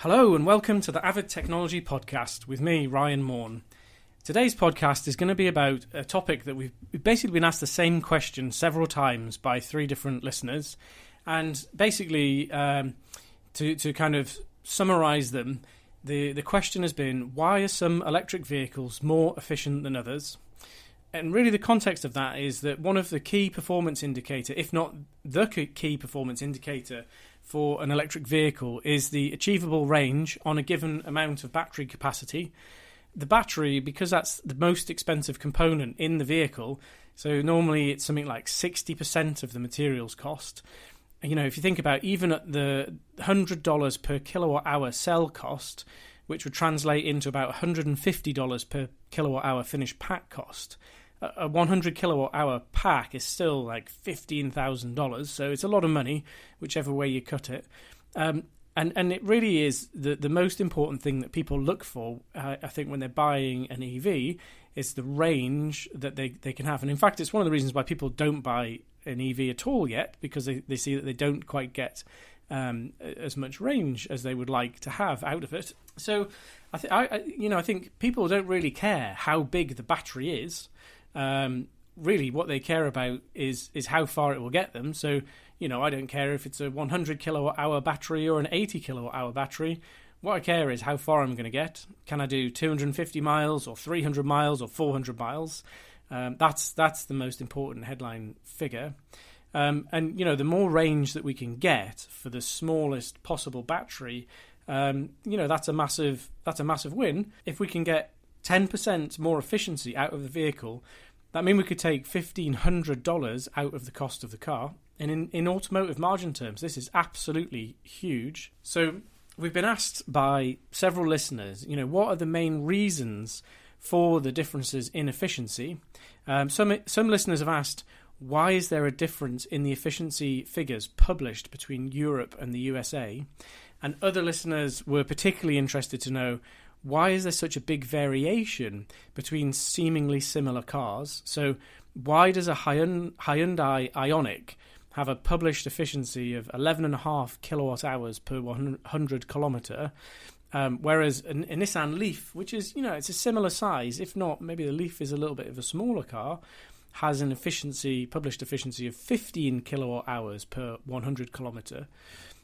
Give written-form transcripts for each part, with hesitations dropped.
Hello and welcome to the Avid Technology Podcast with me, Ryan Morn. Today's podcast is going to be about a topic that we've basically been asked the same question several times by three different listeners. And basically, to kind of summarise them, the question has been, why are some electric vehicles more efficient than others? And really the context of that is that one of the key performance indicator, if not the key performance indicator for an electric vehicle, is the achievable range on a given amount of battery capacity. The battery, because that's the most expensive component in the vehicle, so normally it's something like 60% of the materials cost. You know, if you think about even at the $100 per kilowatt hour cell cost, which would translate into about $150 per kilowatt hour finished pack cost, a 100 kilowatt hour pack is still like $15,000, so it's a lot of money, whichever way you cut it. And it really is the most important thing that people look for, I think, when they're buying an EV, is the range that they can have. And in fact, it's one of the reasons why people don't buy an EV at all yet, because they see that they don't quite get as much range as they would like to have out of it. So I think people don't really care how big the battery is. Really what they care about is how far it will get them. So, you know, I don't care if it's a 100 kilowatt hour battery or an 80 kilowatt hour battery. What I care is how far I'm going to get. Can I do 250 miles or 300 miles or 400 miles? That's the most important headline figure. And, you know, the more range that we can get for the smallest possible battery, that's a massive win. If we can get 10% more efficiency out of the vehicle, that means we could take $1,500 out of the cost of the car. And in automotive margin terms, this is absolutely huge. So we've been asked by several listeners, you know, what are the main reasons for the differences in efficiency? Some listeners have asked, why is there a difference in the efficiency figures published between Europe and the USA? And other listeners were particularly interested to know, why is there such a big variation between seemingly similar cars? So why does a Hyundai Ioniq have a published efficiency of 11.5 kilowatt hours per 100 kilometre, whereas a Nissan Leaf, which is, you know, it's a similar size, if not, maybe the Leaf is a little bit of a smaller car, has an published efficiency of 15 kilowatt hours per 100 kilometre.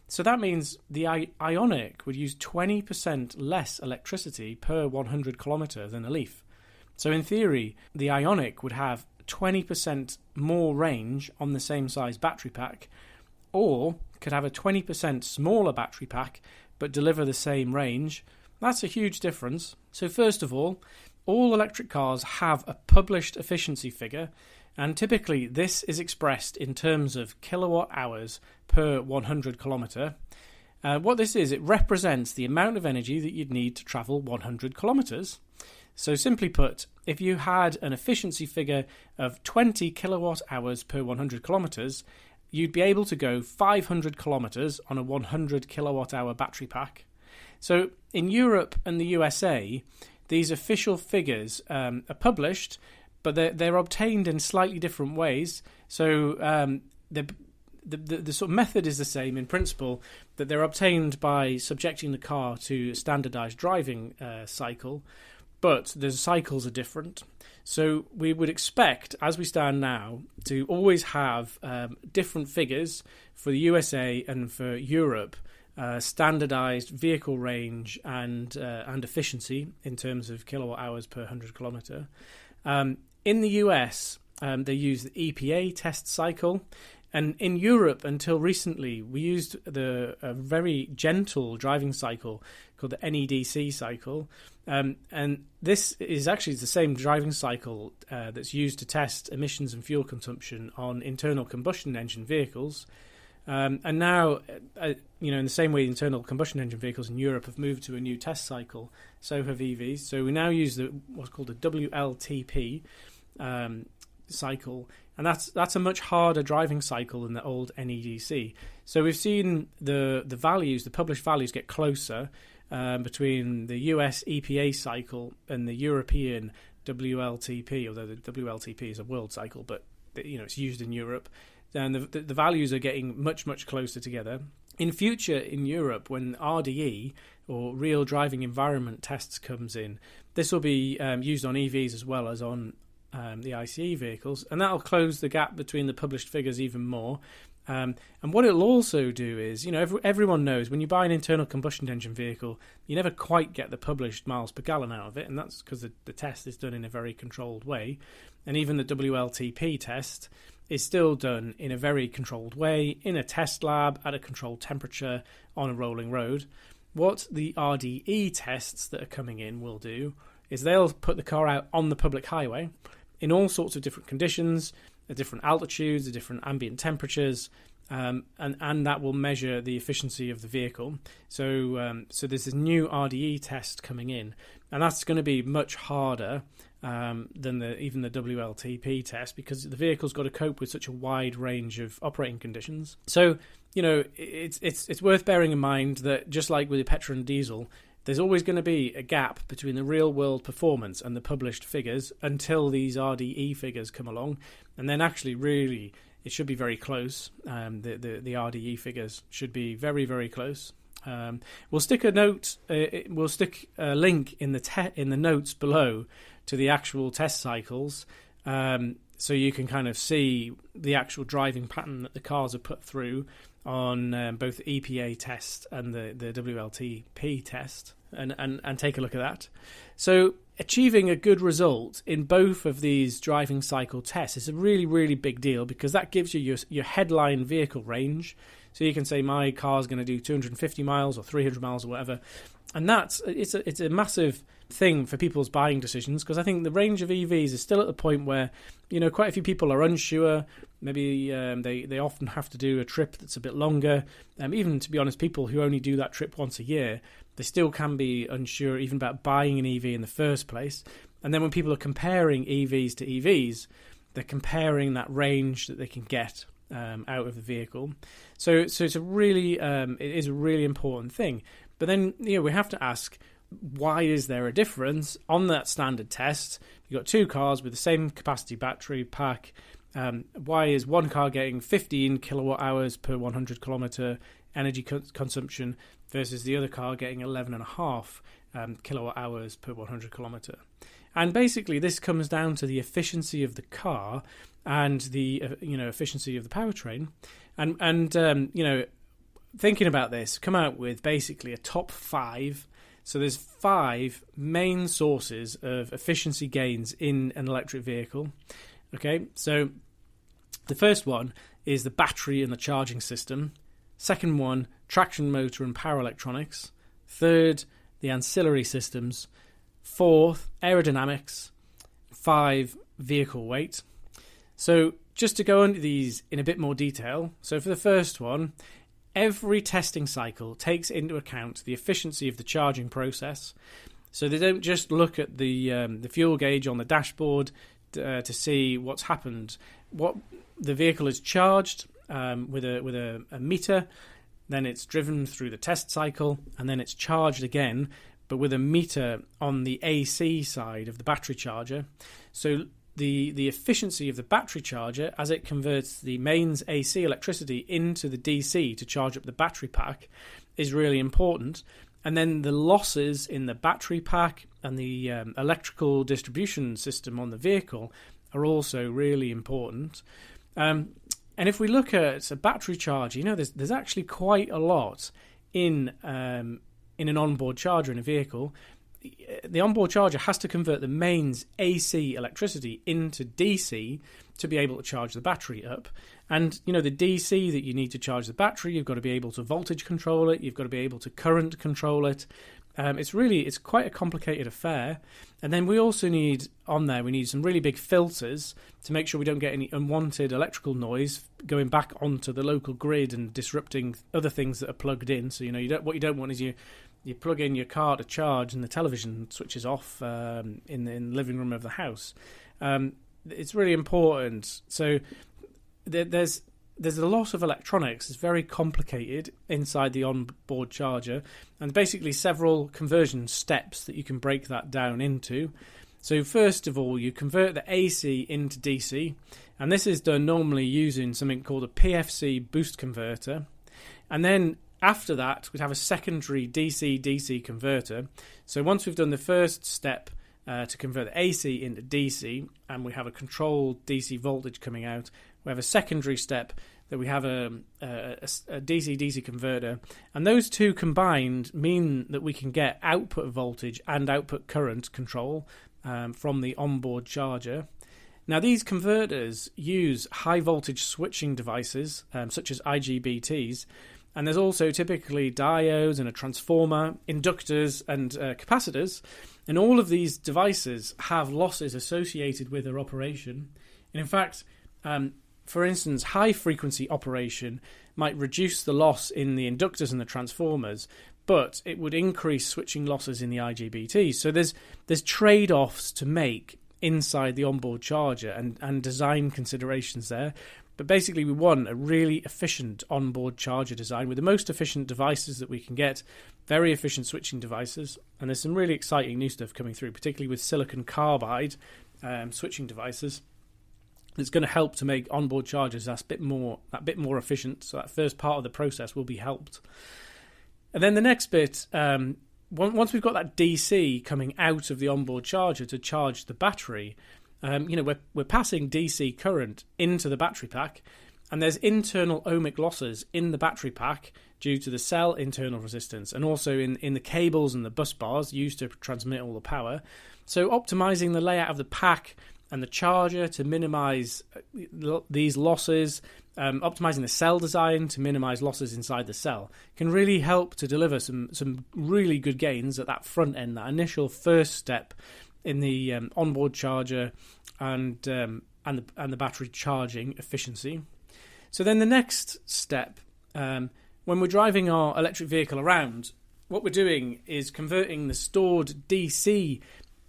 So that means the Ioniq would use 20% less electricity per 100 kilometre than a Leaf. So in theory, the Ioniq would have 20% more range on the same size battery pack, or could have a 20% smaller battery pack but deliver the same range. That's a huge difference. So first of all electric cars have a published efficiency figure, and typically this is expressed in terms of kilowatt hours per 100 kilometre. What this is, it represents the amount of energy that you'd need to travel 100 kilometres. So simply put, if you had an efficiency figure of 20 kilowatt hours per 100 kilometres, you'd be able to go 500 kilometres on a 100 kilowatt hour battery pack. So in Europe and the USA, these official figures are published, but they're obtained in slightly different ways. So the sort of method is the same in principle, that they're obtained by subjecting the car to a standardised driving cycle, but the cycles are different. So we would expect, as we stand now, to always have different figures for the USA and for Europe, standardised vehicle range and efficiency in terms of kilowatt hours per 100 kilometre. In the US, they use the EPA test cycle, and in Europe, until recently, we used a very gentle driving cycle called the NEDC cycle, and this is actually the same driving cycle that's used to test emissions and fuel consumption on internal combustion engine vehicles. And now, in the same way internal combustion engine vehicles in Europe have moved to a new test cycle, so have EVs. So we now use what's called a WLTP cycle, and that's a much harder driving cycle than the old NEDC. So we've seen the published values get closer between the US EPA cycle and the European WLTP, although the WLTP is a world cycle, but it's used in Europe. And the values are getting much, much closer together. In future, in Europe, when RDE, or Real Driving Environment Tests, comes in, this will be used on EVs as well as on the ICE vehicles, and that'll close the gap between the published figures even more. And what it'll also do is, everyone knows when you buy an internal combustion engine vehicle, you never quite get the published miles per gallon out of it, and that's because the test is done in a very controlled way. And even the WLTP test is still done in a very controlled way, in a test lab, at a controlled temperature, on a rolling road. What the RDE tests that are coming in will do is they'll put the car out on the public highway in all sorts of different conditions, at different altitudes, at different ambient temperatures, and that will measure the efficiency of the vehicle. So there's this new RDE test coming in, and that's going to be much harder than even the WLTP test, because the vehicle's got to cope with such a wide range of operating conditions. So it's worth bearing in mind that just like with the petrol and diesel, there's always going to be a gap between the real world performance and the published figures until these RDE figures come along, and then actually really it should be very close. The RDE figures should be very, very close. We'll stick a note. We'll stick a link in the notes below to the actual test cycles, so you can kind of see the actual driving pattern that the cars are put through on both the EPA test and the WLTP test, and take a look at that. So achieving a good result in both of these driving cycle tests is a really, really big deal, because that gives you your headline vehicle range. So you can say my car's going to do 250 miles or 300 miles or whatever, and it's a massive thing for people's buying decisions, because I think the range of EVs is still at the point where quite a few people are unsure. Maybe they often have to do a trip that's a bit longer. Even, to be honest, people who only do that trip once a year, they still can be unsure even about buying an EV in the first place. And then when people are comparing EVs to EVs, they're comparing that range that they can get out of the vehicle. So it's it is a really important thing. But then we have to ask, why is there a difference on that standard test? You've got two cars with the same capacity battery pack. Why is one car getting 15 kilowatt hours per 100 kilometre energy consumption versus the other car getting 11.5 kilowatt hours per 100 kilometre? And basically this comes down to the efficiency of the car and the efficiency of the powertrain. And thinking about this, come out with basically a top 5. So there's 5 main sources of efficiency gains in an electric vehicle. Okay, so the first one is the battery and the charging system. Second one, traction motor and power electronics. Third, the ancillary systems. Fourth, aerodynamics. 5, vehicle weight. So just to go into these in a bit more detail. So for the first one, every testing cycle takes into account the efficiency of the charging process. So they don't just look at the fuel gauge on the dashboard to see what's happened. What the vehicle is charged with a meter, then it's driven through the test cycle, and then it's charged again, but with a meter on the AC side of the battery charger. So the efficiency of the battery charger as it converts the mains AC electricity into the DC to charge up the battery pack is really important. And then the losses in the battery pack and the electrical distribution system on the vehicle are also really important. And if we look at a battery charger, there's actually quite a lot in an onboard charger in a vehicle. The onboard charger has to convert the mains AC electricity into DC to be able to charge the battery up. And, the DC that you need to charge the battery, you've got to be able to voltage control it, you've got to be able to current control it. It's quite a complicated affair. And then we also need some really big filters to make sure we don't get any unwanted electrical noise going back onto the local grid and disrupting other things that are plugged in. So, what you don't want is you plug in your car to charge and the television switches off in the living room of the house. It's really important. So there's a lot of electronics. It's very complicated inside the onboard charger, and basically several conversion steps that you can break that down into. So first of all, you convert the AC into DC, and this is done normally using something called a PFC boost converter. And then After that, we'd have a secondary DC-DC converter. So once we've done the first step to convert the AC into DC, and we have a controlled DC voltage coming out, we have a secondary step that we have a DC-DC converter, and those two combined mean that we can get output voltage and output current control from the onboard charger. Now, these converters use high voltage switching devices such as IGBTs, and there's also typically diodes and a transformer, inductors and capacitors, and all of these devices have losses associated with their operation. And in fact, for instance, high-frequency operation might reduce the loss in the inductors and the transformers, but it would increase switching losses in the IGBTs. So there's trade-offs to make inside the onboard charger and design considerations there. But basically, we want a really efficient onboard charger design with the most efficient devices that we can get, very efficient switching devices. And there's some really exciting new stuff coming through, particularly with silicon carbide switching devices. It's going to help to make onboard chargers that bit more efficient. So that first part of the process will be helped. And then the next bit, once we've got that DC coming out of the onboard charger to charge the battery, we're passing DC current into the battery pack, and there's internal ohmic losses in the battery pack due to the cell internal resistance, and also in the cables and the bus bars used to transmit all the power. So optimizing the layout of the pack and the charger to minimize these losses, optimizing the cell design to minimize losses inside the cell can really help to deliver some really good gains at that front end, that initial first step in the onboard charger and the battery charging efficiency. So then the next step, when we're driving our electric vehicle around, what we're doing is converting the stored DC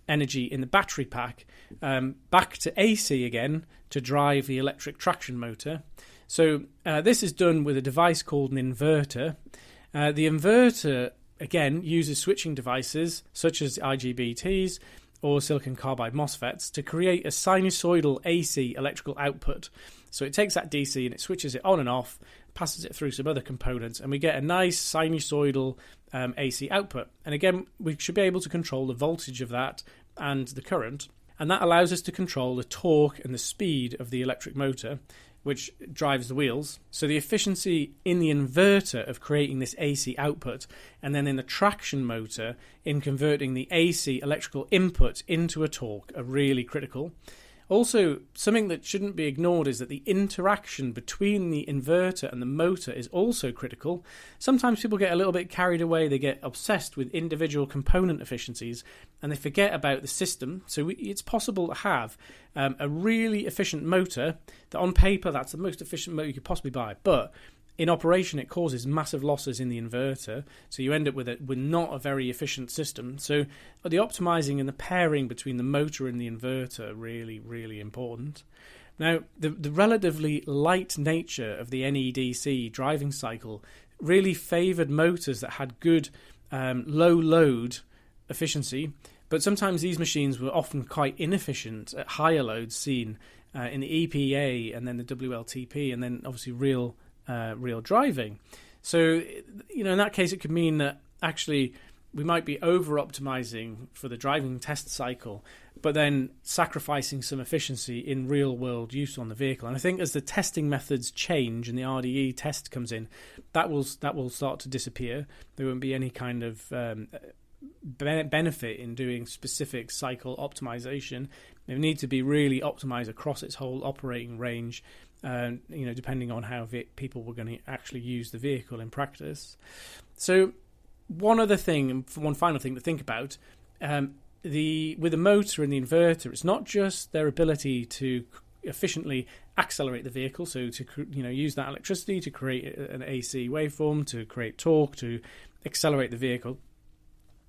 energy in the battery pack back to AC again to drive the electric traction motor. So this is done with a device called an inverter. The inverter, again, uses switching devices such as IGBTs or silicon carbide MOSFETs to create a sinusoidal AC electrical output. So it takes that DC and it switches it on and off, passes it through some other components, and we get a nice sinusoidal AC output. And again, we should be able to control the voltage of that and the current, and that allows us to control the torque and the speed of the electric motor, which drives the wheels. So the efficiency in the inverter of creating this AC output, and then in the traction motor in converting the AC electrical input into a torque, are really critical. Also, something that shouldn't be ignored is that the interaction between the inverter and the motor is also critical. Sometimes people get a little bit carried away, they get obsessed with individual component efficiencies, and they forget about the system. So it's possible to have a really efficient motor that on paper that's the most efficient motor you could possibly buy, but in operation it causes massive losses in the inverter, so you end up with not a very efficient system. So the optimizing and the pairing between the motor and the inverter are really, really important. Now, the relatively light nature of the NEDC driving cycle really favoured motors that had good low load efficiency, but sometimes these machines were often quite inefficient at higher loads seen in the EPA and then the WLTP and then obviously real driving. So, in that case, it could mean that actually we might be over-optimizing for the driving test cycle, but then sacrificing some efficiency in real-world use on the vehicle. And I think as the testing methods change and the RDE test comes in, that will start to disappear. There won't be any kind of benefit in doing specific cycle optimization. They need to be really optimized across its whole operating range, depending on how people were going to actually use the vehicle in practice. So one final thing to think about, with the motor and the inverter, it's not just their ability to efficiently accelerate the vehicle, so to use that electricity to create an AC waveform, to create torque, to accelerate the vehicle.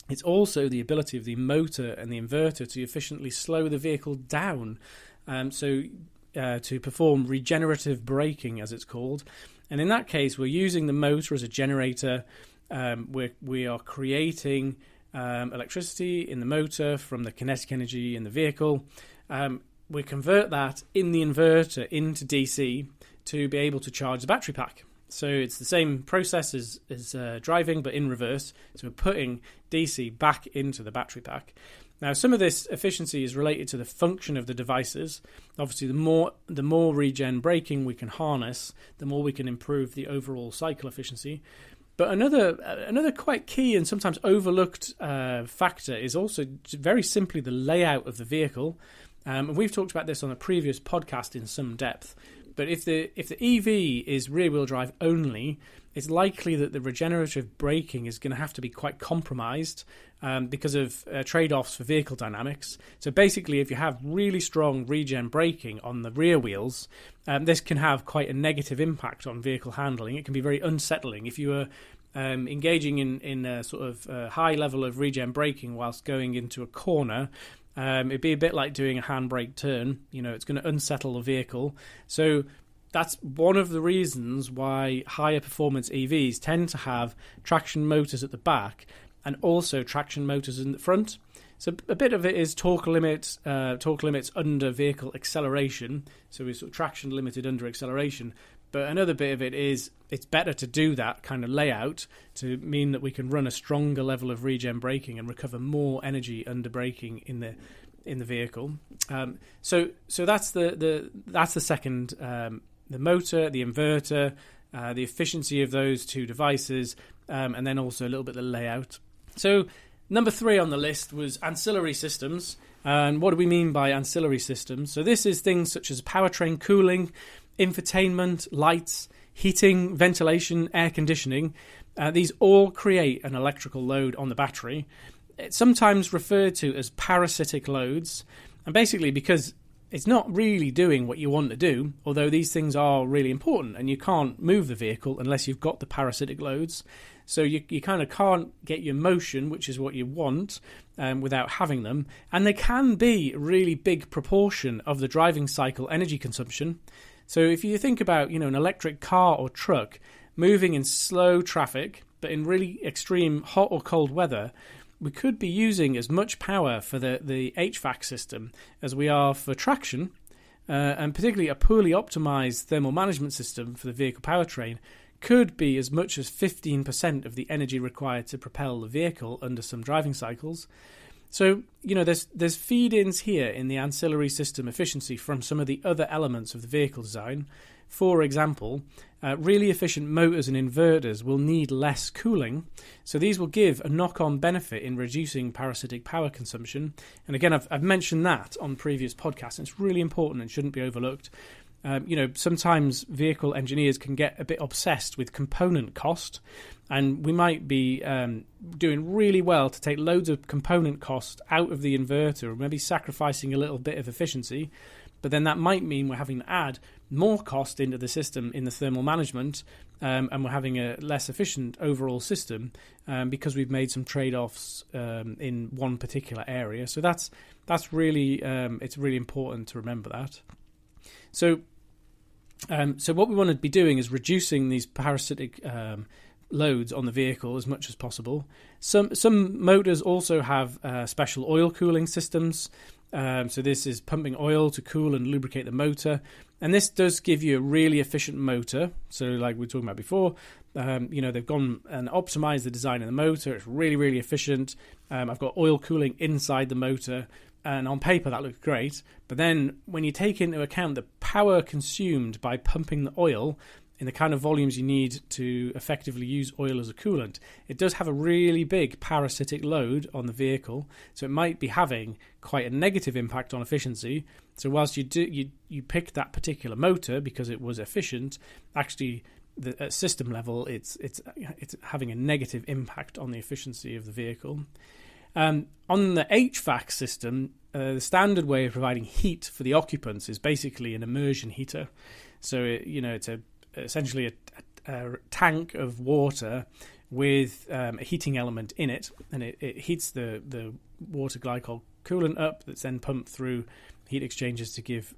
It's also the ability of the motor and the inverter to efficiently slow the vehicle down, to perform regenerative braking, as it's called. And in that case, we're using the motor as a generator. We are creating electricity in the motor from the kinetic energy in the vehicle. We convert that in the inverter into DC to be able to charge the battery pack. So it's the same process as driving, but in reverse. So we're putting DC back into the battery pack. Now, some of this efficiency is related to the function of the devices. Obviously, the more regen braking we can harness, the more we can improve the overall cycle efficiency. But another quite key and sometimes overlooked factor is also very simply the layout of the vehicle. And we've talked about this on a previous podcast in some depth. But if the EV is rear-wheel drive only, it's likely that the regenerative braking is going to have to be quite compromised because of trade-offs for vehicle dynamics. So basically, if you have really strong regen braking on the rear wheels, this can have quite a negative impact on vehicle handling. It can be very unsettling. If you are engaging in a sort of high level of regen braking whilst going into a corner, it'd be a bit like doing a handbrake turn. It's going to unsettle the vehicle. So that's one of the reasons why higher performance EVs tend to have traction motors at the back and also traction motors in the front. So a bit of it is torque limits under vehicle acceleration. So we're sort of traction limited under acceleration. But another bit of it is it's better to do that kind of layout to mean that we can run a stronger level of regen braking and recover more energy under braking in the vehicle. So that's the second, the motor, the inverter, the efficiency of those two devices, and then also a little bit of the layout. So number 3 on the list was ancillary systems. And what do we mean by ancillary systems? So this is things such as powertrain cooling, infotainment, lights, heating, ventilation, air conditioning. These all create an electrical load on the battery. It's sometimes referred to as parasitic loads, and basically because it's not really doing what you want to do, although these things are really important, and you can't move the vehicle unless you've got the parasitic loads. So you kind of can't get your motion, which is what you want, without having them. And they can be a really big proportion of the driving cycle energy consumption. So if you think about, an electric car or truck moving in slow traffic, but in really extreme hot or cold weather, we could be using as much power for the HVAC system as we are for traction, and particularly a poorly optimized thermal management system for the vehicle powertrain could be as much as 15% of the energy required to propel the vehicle under some driving cycles. So, there's feed-ins here in the ancillary system efficiency from some of the other elements of the vehicle design. For example, really efficient motors and inverters will need less cooling, so these will give a knock-on benefit in reducing parasitic power consumption. And again, I've mentioned that on previous podcasts, and it's really important and shouldn't be overlooked. Sometimes vehicle engineers can get a bit obsessed with component cost, and we might be doing really well to take loads of component cost out of the inverter, or maybe sacrificing a little bit of efficiency, but then that might mean we're having to add more cost into the system in the thermal management, and we're having a less efficient overall system because we've made some trade-offs in one particular area. So that's really it's really important to remember that. So what we want to be doing is reducing these parasitic loads on the vehicle as much as possible. Some motors also have special oil cooling systems. So this is pumping oil to cool and lubricate the motor. And this does give you a really efficient motor. So like we were talking about before, they've gone and optimized the design of the motor. It's really, really efficient. I've got oil cooling inside the motor. And on paper, that looks great. But then when you take into account the power consumed by pumping the oil in the kind of volumes you need to effectively use oil as a coolant, it does have a really big parasitic load on the vehicle. So it might be having quite a negative impact on efficiency. So whilst you picked that particular motor because it was efficient, actually at system level, it's having a negative impact on the efficiency of the vehicle. On the HVAC system, the standard way of providing heat for the occupants is basically an immersion heater. So it's essentially a tank of water with a heating element in it, and it heats the water glycol coolant up that's then pumped through heat exchangers to give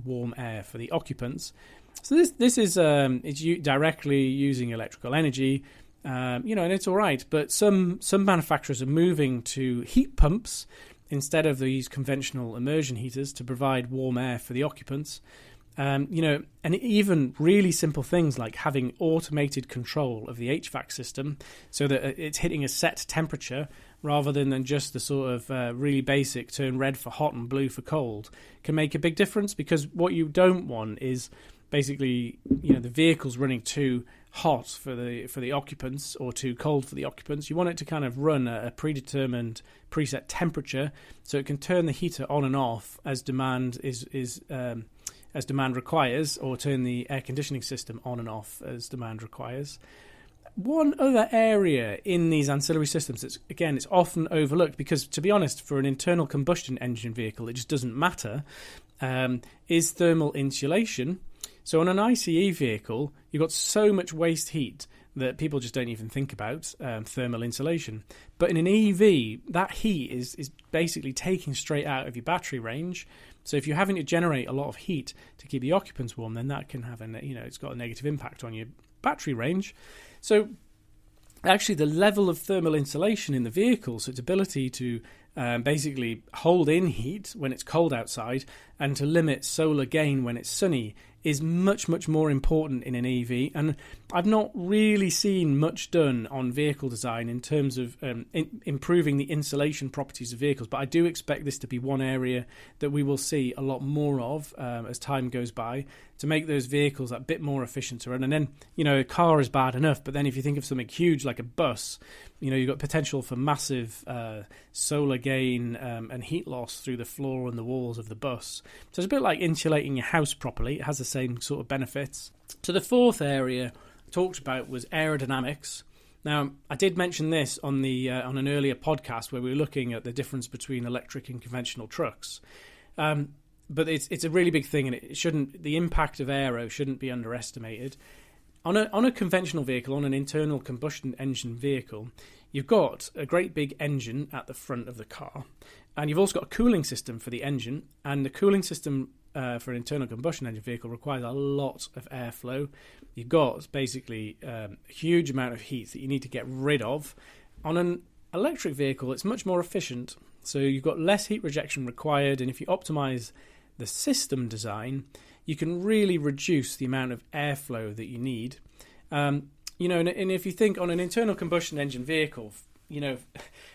warm air for the occupants. So this is it's directly using electrical energy. And it's all right, but some manufacturers are moving to heat pumps instead of these conventional immersion heaters to provide warm air for the occupants. And even really simple things like having automated control of the HVAC system so that it's hitting a set temperature rather than just the sort of really basic turn red for hot and blue for cold can make a big difference, because what you don't want is basically, the vehicle's running too hot for the occupants or too cold for the occupants. You want it to kind of run at a predetermined preset temperature so it can turn the heater on and off as demand as demand requires, or turn the air conditioning system on and off as demand requires. One other area in these ancillary systems, it's often overlooked because, to be honest, for an internal combustion engine vehicle, it just doesn't matter, is thermal insulation. So on an ICE vehicle, you've got so much waste heat that people just don't even think about thermal insulation. But in an EV, that heat is basically taken straight out of your battery range. So if you're having to generate a lot of heat to keep the occupants warm, then that can have it's got a negative impact on your battery range. So actually the level of thermal insulation in the vehicle, so its ability to basically hold in heat when it's cold outside and to limit solar gain when it's sunny, is much, much more important in an EV. And I've not really seen much done on vehicle design in terms of improving the insulation properties of vehicles, but I do expect this to be one area that we will see a lot more of as time goes by, to make those vehicles a bit more efficient to run. And then, a car is bad enough, but then if you think of something huge like a bus, you've got potential for massive solar gain and heat loss through the floor and the walls of the bus. So it's a bit like insulating your house properly. It has the same sort of benefits. So the fourth area I talked about was aerodynamics. Now, I did mention this on an earlier podcast where we were looking at the difference between electric and conventional trucks. But it's a really big thing, and the impact of aero shouldn't be underestimated. On a conventional vehicle, on an internal combustion engine vehicle, you've got a great big engine at the front of the car, and you've also got a cooling system for the engine, and the cooling system for an internal combustion engine vehicle requires a lot of airflow. You've got basically a huge amount of heat that you need to get rid of. On an electric vehicle, it's much more efficient, so you've got less heat rejection required, and if you optimize the system design, you can really reduce the amount of airflow that you need. And if you think on an internal combustion engine vehicle,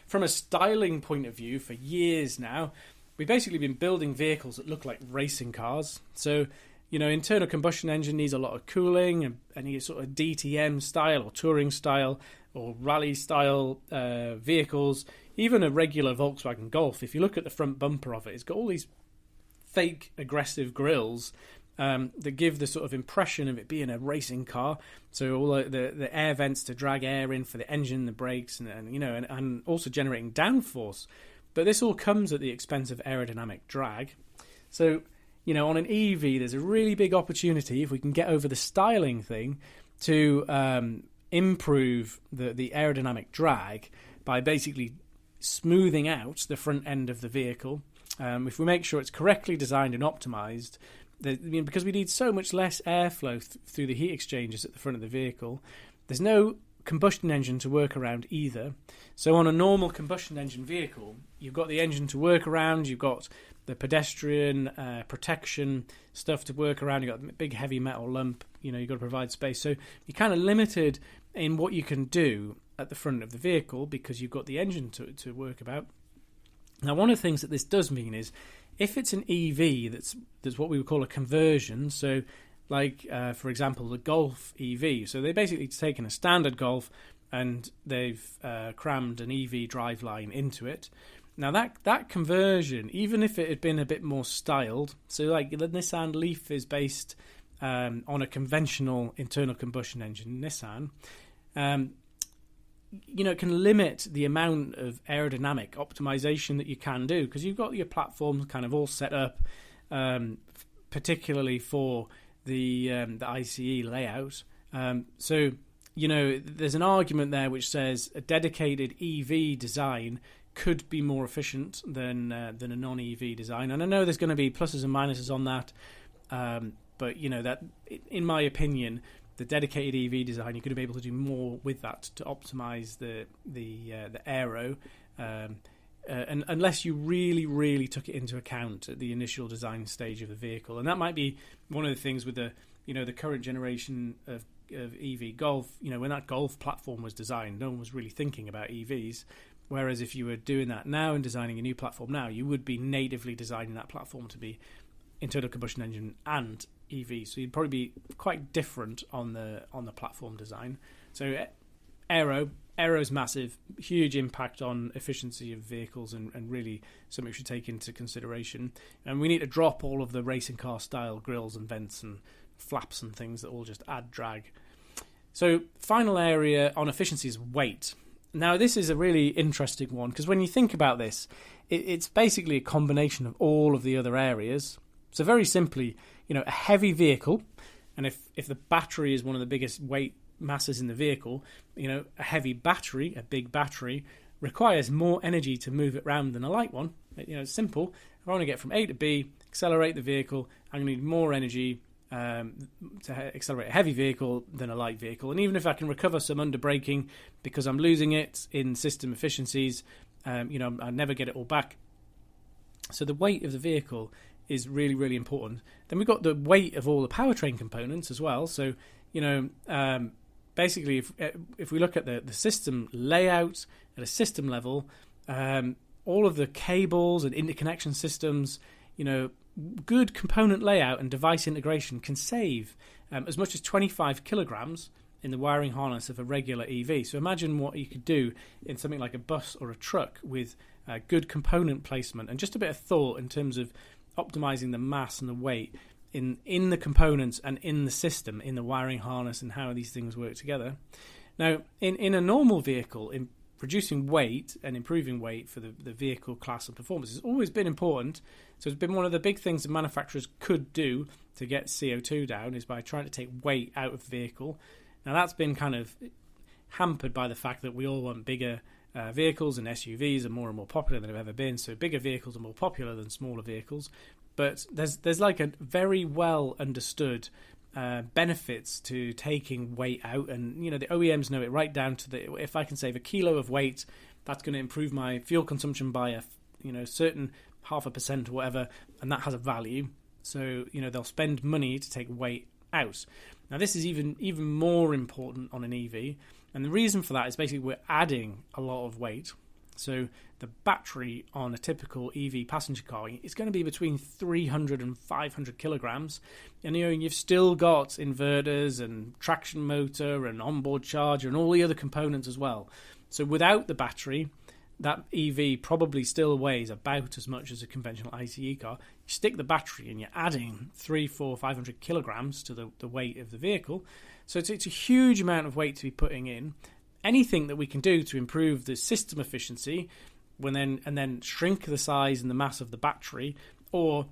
from a styling point of view, for years now, we've basically been building vehicles that look like racing cars. So, internal combustion engine needs a lot of cooling and needs sort of DTM style or touring style or rally style vehicles. Even a regular Volkswagen Golf, if you look at the front bumper of it, it's got all these fake aggressive grills that give the sort of impression of it being a racing car. So all the air vents to drag air in for the engine, the brakes, and also generating downforce. But this all comes at the expense of aerodynamic drag. So, on an EV, there's a really big opportunity, if we can get over the styling thing, to improve the aerodynamic drag by basically smoothing out the front end of the vehicle. If we make sure it's correctly designed and optimized, because we need so much less airflow through the heat exchangers at the front of the vehicle, there's no combustion engine to work around either. So on a normal combustion engine vehicle, you've got the engine to work around, you've got the pedestrian protection stuff to work around, you've got the big heavy metal lump, you've got to provide space. So you're kind of limited in what you can do at the front of the vehicle because you've got the engine to work about. Now, one of the things that this does mean is if it's an EV that's what we would call a conversion, so like, for example, the Golf EV. So they're basically taken a standard Golf and they've crammed an EV driveline into it. Now, that conversion, even if it had been a bit more styled, so like the Nissan Leaf is based on a conventional internal combustion engine Nissan, it can limit the amount of aerodynamic optimization that you can do because you've got your platforms kind of all set up, particularly for the ICE layout. So, there's an argument there which says a dedicated EV design could be more efficient than a non-EV design. And I know there's going to be pluses and minuses on that, but that, in my opinion, the dedicated EV design, you're going to be able to do more with that to optimize the aero and unless you really, really took it into account at the initial design stage of the vehicle. And that might be one of the things with the current generation of EV Golf. When that Golf platform was designed, no one was really thinking about EVs. Whereas if you were doing that now and designing a new platform now, you would be natively designing that platform to be internal combustion engine and EV. So you'd probably be quite different on the platform design. So Aero's massive, huge impact on efficiency of vehicles, and really something we should take into consideration. And we need to drop all of the racing car style grills and vents and flaps and things that all just add drag. So final area on efficiency is weight. Now this is a really interesting one, because when you think about this, it's basically a combination of all of the other areas. So very simply, a heavy vehicle, and if the battery is one of the biggest weight masses in the vehicle, a heavy battery, a big battery, requires more energy to move it around than a light one. It's simple. If I want to get from A to B, accelerate the vehicle, I'm going to need more energy to accelerate a heavy vehicle than a light vehicle. And even if I can recover some under braking because I'm losing it in system efficiencies, I'll never get it all back. So the weight of the vehicle is really, really important. Then we've got the weight of all the powertrain components as well. So, basically, if we look at the system layout at a system level, all of the cables and interconnection systems, good component layout and device integration can save as much as 25 kilograms in the wiring harness of a regular EV. So imagine what you could do in something like a bus or a truck with good component placement and just a bit of thought in terms of optimizing the mass and the weight in the components and in the system, in the wiring harness, and how these things work together. Now, in a normal vehicle, in reducing weight and improving weight for the vehicle class and performance has always been important. So it's been one of the big things that manufacturers could do to get CO2 down, is by trying to take weight out of the vehicle. Now that's been kind of hampered by the fact that we all want bigger vehicles, and SUVs are more and more popular than they've ever been. So bigger vehicles are more popular than smaller vehicles. But there's like a very well understood benefits to taking weight out, and the OEMs know it right down to if I can save a kilo of weight, that's going to improve my fuel consumption by a certain 0.5% or whatever, and that has a value. So they'll spend money to take weight out. Now this is even more important on an EV, and the reason for that is basically we're adding a lot of weight. So the battery on a typical EV passenger car is going to be between 300 and 500 kilograms. And you've still got inverters and traction motor and onboard charger and all the other components as well. So without the battery, that EV probably still weighs about as much as a conventional ICE car. You stick the battery and you're adding 300, 400, 500 kilograms to the weight of the vehicle. So it's a huge amount of weight to be putting in. Anything that we can do to improve the system efficiency, and then shrink the size and the mass of the battery, or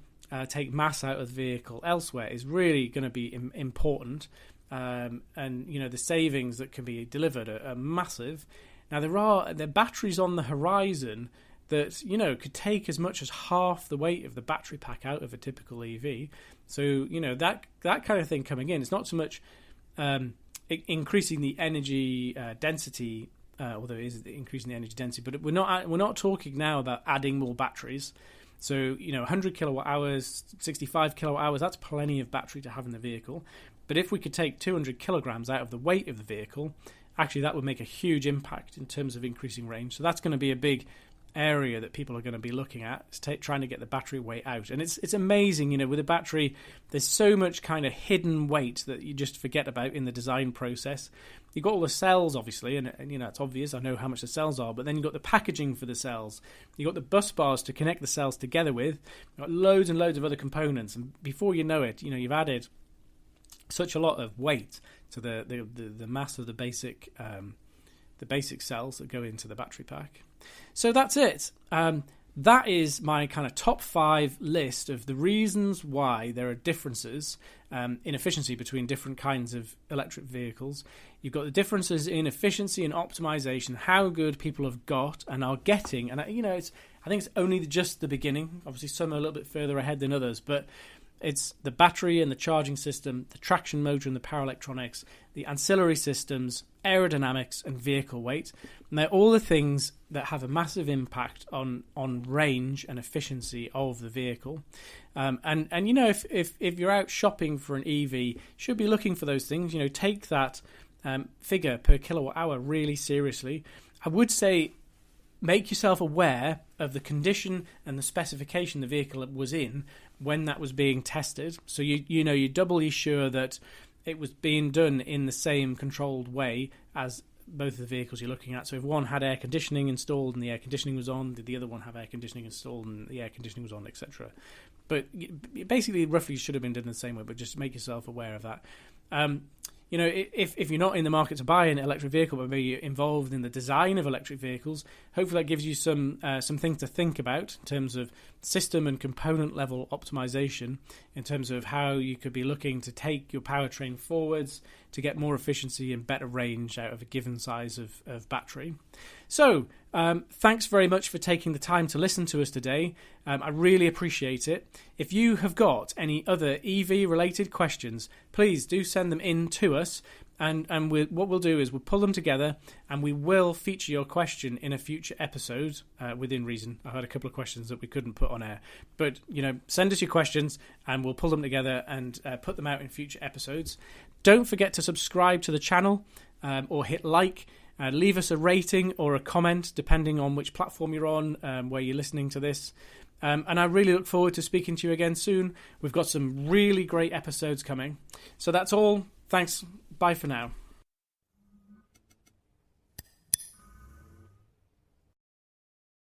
take mass out of the vehicle elsewhere, is really going to be important. And the savings that can be delivered are massive. Now there are batteries on the horizon that could take as much as half the weight of the battery pack out of a typical EV. So that kind of thing coming in. It's not so much increasing the energy density, although it is increasing the energy density, but we're not talking now about adding more batteries. So 100 kilowatt hours, 65 kilowatt hours, that's plenty of battery to have in the vehicle. But if we could take 200 kilograms out of the weight of the vehicle, actually that would make a huge impact in terms of increasing range. So that's going to be a big area that people are going to be looking at, trying to get the battery weight out. And it's amazing, with a battery, there's so much kind of hidden weight that you just forget about in the design process. You've got all the cells, obviously, and it's obvious, I know how much the cells are, but then you've got the packaging for the cells. You've got the bus bars to connect the cells together with. You've got loads and loads of other components, and before you know it, you've added such a lot of weight to the mass of the basic cells that go into the battery pack. So that's it. That is my kind of top 5 list of the reasons why there are differences in efficiency between different kinds of electric vehicles. You've got the differences in efficiency and optimization, how good people have got and are getting. And I think it's only just the beginning. Obviously, some are a little bit further ahead than others, but it's the battery and the charging system, the traction motor and the power electronics, the ancillary systems, aerodynamics, and vehicle weight. And they're all the things that have a massive impact on range and efficiency of the vehicle. And you know, if you're out shopping for an EV, you should be looking for those things. You know, take that figure per kilowatt hour really seriously. I would say make yourself aware of the condition and the specification the vehicle was in when that was being tested. So you're doubly sure that it was being done in the same controlled way as both of the vehicles you're looking at. So if one had air conditioning installed and the air conditioning was on, did the other one have air conditioning installed and the air conditioning was on, etc. But basically, roughly should have been done the same way, but just make yourself aware of that. You know, if you're not in the market to buy an electric vehicle, but maybe you're involved in the design of electric vehicles, hopefully that gives you some things to think about in terms of system and component level optimization, in terms of how you could be looking to take your powertrain forwards to get more efficiency and better range out of a given size of battery. So, thanks very much for taking the time to listen to us today. I really appreciate it. If you have got any other EV-related questions, please do send them in to us. And what we'll do is we'll pull them together and we will feature your question in a future episode within reason. I had a couple of questions that we couldn't put on air. But, you know, send us your questions and we'll pull them together and put them out in future episodes. Don't forget to subscribe to the channel or hit like. Leave us a rating or a comment, depending on which platform you're on, where you're listening to this. And I really look forward to speaking to you again soon. We've got some really great episodes coming. So that's all. Thanks. Bye for now.